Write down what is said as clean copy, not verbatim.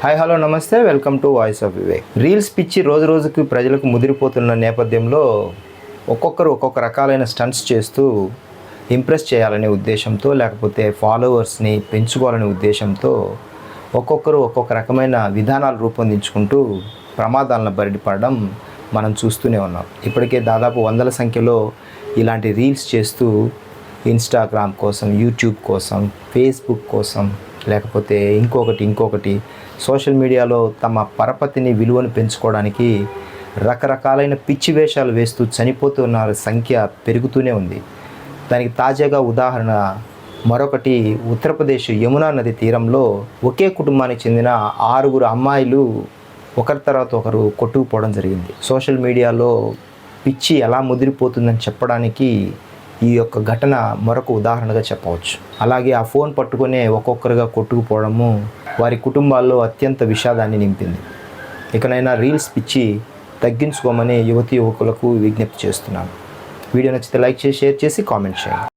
Hi hello నమస్తే, welcome to voice of Vivek. Reels పిచ్చి రోజు రోజుకి ప్రజలకు ముదిరిపోతున్న నేపథ్యంలో ఒక్కొక్కరు ఒక్కొక్క రకాలైన స్టంట్స్ చేస్తూ ఇంప్రెస్ చేయాలనే ఉద్దేశంతో, లేకపోతే ఫాలోవర్స్ని పెంచుకోవాలనే ఉద్దేశంతో ఒక్కొక్కరు ఒక్కొక్క రకమైన విధానాలు రూపొందించుకుంటూ ప్రమాదాలను బయటపడడం మనం చూస్తూనే ఉన్నాం. ఇప్పటికే దాదాపు వందల సంఖ్యలో ఇలాంటి రీల్స్ చేస్తూ ఇన్స్టాగ్రామ్ కోసం, యూట్యూబ్ కోసం, ఫేస్బుక్ కోసం, లేకపోతే ఇంకొకటి సోషల్ మీడియాలో తమ పరపతిని, విలువను పెంచుకోవడానికి రకరకాలైన పిచ్చి వేషాలు వేస్తూ చనిపోతున్న సంఖ్య పెరుగుతూనే ఉంది. దానికి తాజాగా ఉదాహరణ మరొకటి, ఉత్తరప్రదేశ్ యమునా నది తీరంలో ఒకే కుటుంబానికి చెందిన 6 అమ్మాయిలు ఒకరి తర్వాత ఒకరు కొట్టుకుపోవడం జరిగింది. సోషల్ మీడియాలో పిచ్చి ఎలా ముదిరిపోతుందని చెప్పడానికి ఈ యొక్క ఘటన మరొక ఉదాహరణగా చెప్పవచ్చు. అలాగే ఆ ఫోన్ పట్టుకునే ఒక్కొక్కరుగా కొట్టుకుపోవడము వారి కుటుంబాల్లో అత్యంత విషాదాన్ని నింపింది. ఇకనైనా రీల్స్ పిచ్చి తగ్గించుకోమని యువతీ యువకులకు విజ్ఞప్తి చేస్తున్నాను. వీడియో నచ్చితే లైక్ చేసి, షేర్ చేసి, కామెంట్ చేయండి.